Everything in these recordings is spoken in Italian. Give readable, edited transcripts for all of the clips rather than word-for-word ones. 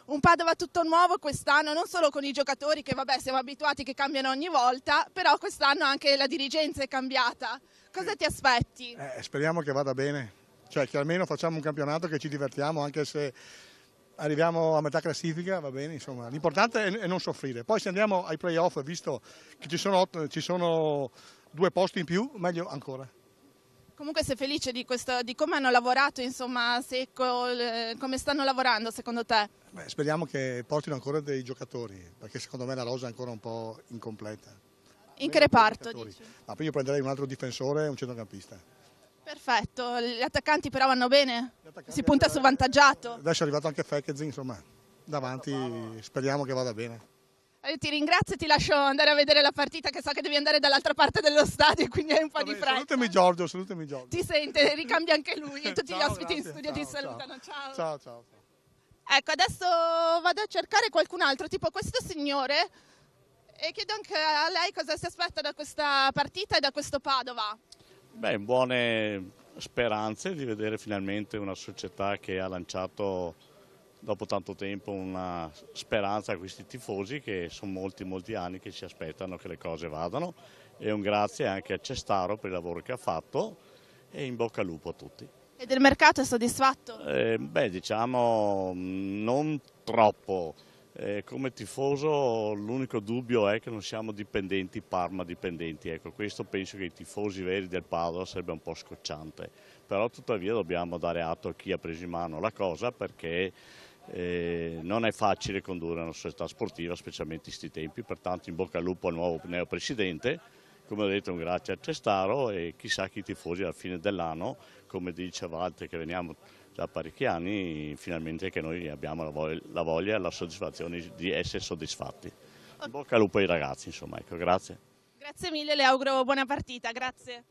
un Padova tutto nuovo quest'anno, non solo con i giocatori che vabbè siamo abituati che cambiano ogni volta, però quest'anno anche la dirigenza è cambiata. Cosa ti aspetti? Speriamo che vada bene, cioè che almeno facciamo un campionato che ci divertiamo, anche se arriviamo a metà classifica, va bene, insomma. L'importante è non soffrire. Poi se andiamo ai playoff, visto che ci sono 2 posti in più, meglio ancora. Comunque sei felice di come hanno lavorato, insomma, come stanno lavorando secondo te? Speriamo che portino ancora dei giocatori, perché secondo me la rosa è ancora un po' incompleta. In che reparto dici? Ma poi io prenderei un altro difensore e un centrocampista. Perfetto, gli attaccanti però vanno bene? Si punta su vantaggiato? Adesso è arrivato anche Fekezi, insomma, davanti speriamo che vada bene. Io ti ringrazio e ti lascio andare a vedere la partita, che so che devi andare dall'altra parte dello stadio, quindi hai un po' di fretta. Salutami Giorgio, salutami Giorgio. Ti sente, ricambia anche lui e tutti gli Ciao, ospiti in grazie, studio ciao, ti salutano. Ciao. Ciao, ciao. Ecco, adesso vado a cercare qualcun altro, tipo questo signore, e chiedo anche a lei cosa si aspetta da questa partita e da questo Padova. Beh, buone speranze di vedere finalmente una società che ha lanciato dopo tanto tempo una speranza a questi tifosi, che sono molti anni che si aspettano che le cose vadano, e un grazie anche a Cestaro per il lavoro che ha fatto e in bocca al lupo a tutti. E del mercato è soddisfatto? Diciamo non troppo. Come tifoso l'unico dubbio è che non siamo dipendenti, Parma dipendenti, ecco, questo penso che i tifosi veri del Padova sarebbe un po' scocciante, però tuttavia dobbiamo dare atto a chi ha preso in mano la cosa, perché non è facile condurre una società sportiva, specialmente in questi tempi, pertanto in bocca al lupo al nuovo neopresidente, come ho detto un grazie a Cestaro, e chissà che i tifosi alla fine dell'anno, come dice Walter che veniamo da parecchi anni, finalmente che noi abbiamo la voglia e la soddisfazione di essere soddisfatti. In bocca al lupo ai ragazzi, insomma, ecco, grazie. Grazie mille, le auguro buona partita, grazie.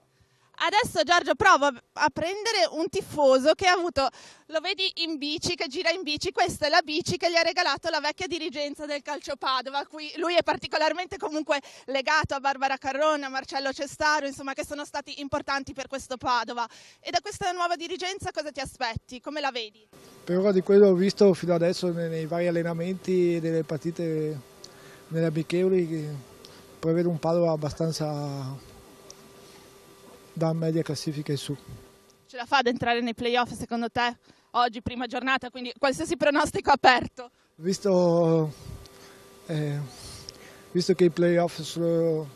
Adesso Giorgio provo a prendere un tifoso che ha avuto, lo vedi in bici, che gira in bici, questa è la bici che gli ha regalato la vecchia dirigenza del Calcio Padova, a cui lui è particolarmente comunque legato, a Barbara Carrone, a Marcello Cestaro, insomma, che sono stati importanti per questo Padova. E da questa nuova dirigenza cosa ti aspetti? Come la vedi? Per ora di quello che ho visto fino adesso nei vari allenamenti e delle partite nelle amichevoli, prevedo un Padova abbastanza da media classifica in su. Ce la fa ad entrare nei playoff secondo te? Oggi, prima giornata, quindi qualsiasi pronostico aperto. Visto che i playoff sono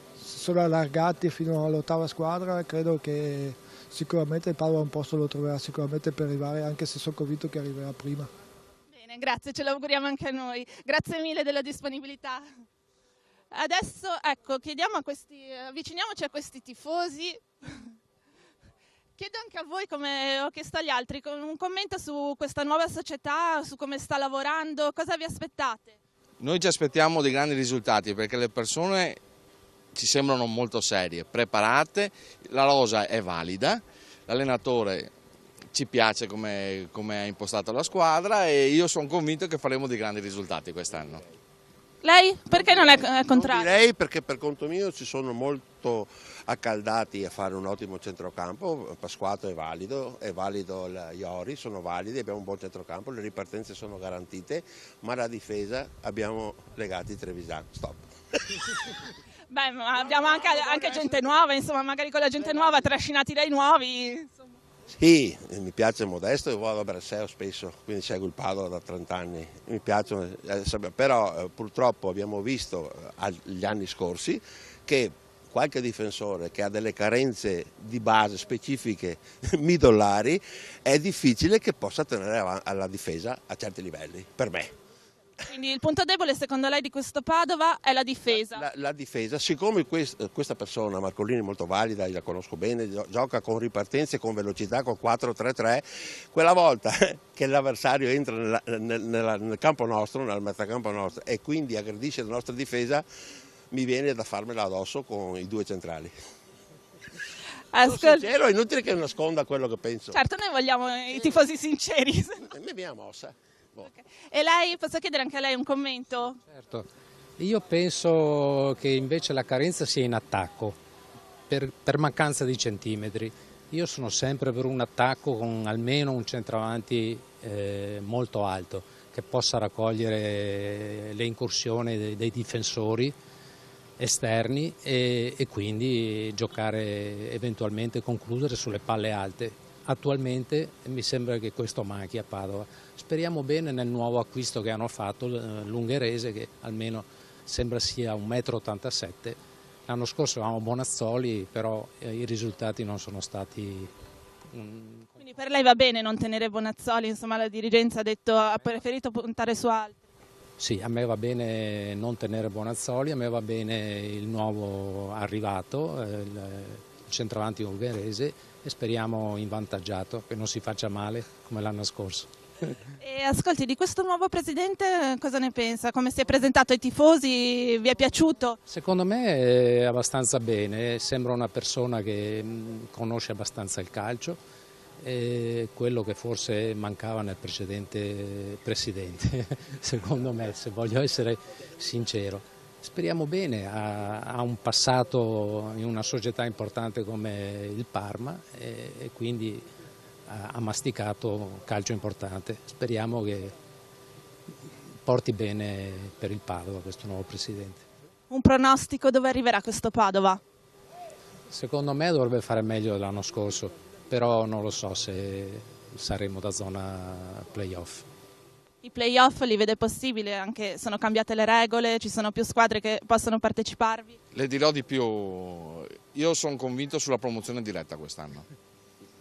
allargati fino all'8ª squadra, credo che sicuramente il Padova un posto lo troverà sicuramente per arrivare, anche se sono convinto che arriverà prima. Bene, grazie, ce l'auguriamo anche a noi. Grazie mille della disponibilità. Adesso, ecco, avviciniamoci a questi tifosi. Chiedo anche a voi, come ho chiesto agli altri, un commento su questa nuova società, su come sta lavorando, cosa vi aspettate? Noi ci aspettiamo dei grandi risultati, perché le persone ci sembrano molto serie, preparate, la rosa è valida, l'allenatore ci piace come ha impostato la squadra, e io sono convinto che faremo dei grandi risultati quest'anno. Lei? Perché non è contrario? Non direi, perché per conto mio ci sono molto accaldati a fare un ottimo centrocampo. Pasquato è valido Iori, sono validi, abbiamo un buon centrocampo, le ripartenze sono garantite, ma la difesa abbiamo legati Trevisan. Stop. Beh, ma abbiamo anche gente nuova, insomma, magari con la gente nuova trascinati dai nuovi. Insomma. Sì, mi piace Modesto, io vado a Brescia spesso, quindi seguo il Padova da 30 anni, mi piacciono, però purtroppo abbiamo visto agli anni scorsi che qualche difensore che ha delle carenze di base specifiche midollari è difficile che possa tenere alla difesa a certi livelli, per me. Quindi il punto debole secondo lei di questo Padova è la difesa? La difesa, siccome questa persona, Marcolini, è molto valida, io la conosco bene, gioca con ripartenze, con velocità, con 4-3-3, quella volta che l'avversario entra nel campo nostro, nel mezzocampo nostro, e quindi aggredisce la nostra difesa, mi viene da farmela addosso con i 2 centrali. Sono sincero, è inutile che nasconda quello che penso. Certo, noi vogliamo i tifosi sinceri. A me mi ha mossa. Okay. E lei, posso chiedere anche a lei un commento? Certo, io penso che invece la carenza sia in attacco, per mancanza di centimetri. Io sono sempre per un attacco con almeno un centravanti molto alto. che possa raccogliere le incursioni dei difensori esterni e quindi giocare eventualmente, concludere sulle palle alte. Attualmente mi sembra che questo manchi a Padova. Speriamo bene nel nuovo acquisto che hanno fatto, l'ungherese, che almeno sembra sia 1,87 m. L'anno scorso avevamo Bonazzoli, però i risultati non sono stati... Quindi per lei va bene non tenere Bonazzoli, insomma la dirigenza ha preferito puntare su altri. Sì, a me va bene non tenere Bonazzoli, a me va bene il nuovo arrivato, il centravanti ungherese, e speriamo invantaggiato, che non si faccia male come l'anno scorso. E ascolti, di questo nuovo presidente cosa ne pensa? Come si è presentato ai tifosi? Vi è piaciuto? Secondo me è abbastanza bene, sembra una persona che conosce abbastanza il calcio, e quello che forse mancava nel precedente presidente, secondo me, se voglio essere sincero. Speriamo bene, ha un passato in una società importante come il Parma e quindi ha masticato calcio importante. Speriamo che porti bene per il Padova questo nuovo presidente. Un pronostico dove arriverà questo Padova? Secondo me dovrebbe fare meglio dell'anno scorso, però non lo so se saremo da zona playoff. I playoff li vede possibili, anche sono cambiate le regole, ci sono più squadre che possono parteciparvi? Le dirò di più, io sono convinto sulla promozione diretta quest'anno.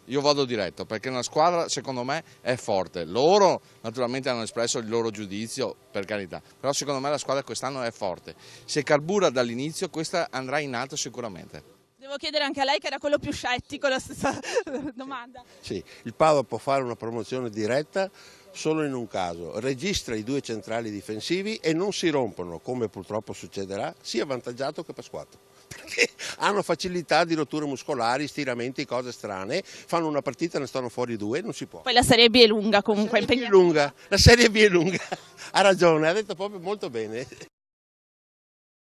Io vado diretto perché una squadra secondo me è forte, loro naturalmente hanno espresso il loro giudizio, per carità, però secondo me la squadra quest'anno è forte. Se carbura dall'inizio questa andrà in alto sicuramente. Devo chiedere anche a lei che era quello più scettico, la stessa domanda. Sì, il Padova può fare una promozione diretta solo in un caso: registra i 2 centrali difensivi e non si rompono, come purtroppo succederà, sia Avvantaggiato che Pasquato, perché hanno facilità di rotture muscolari, stiramenti, cose strane, fanno una partita, ne stanno fuori 2, non si può. Poi la Serie B è lunga comunque, La Serie B è lunga, ha ragione, ha detto proprio molto bene.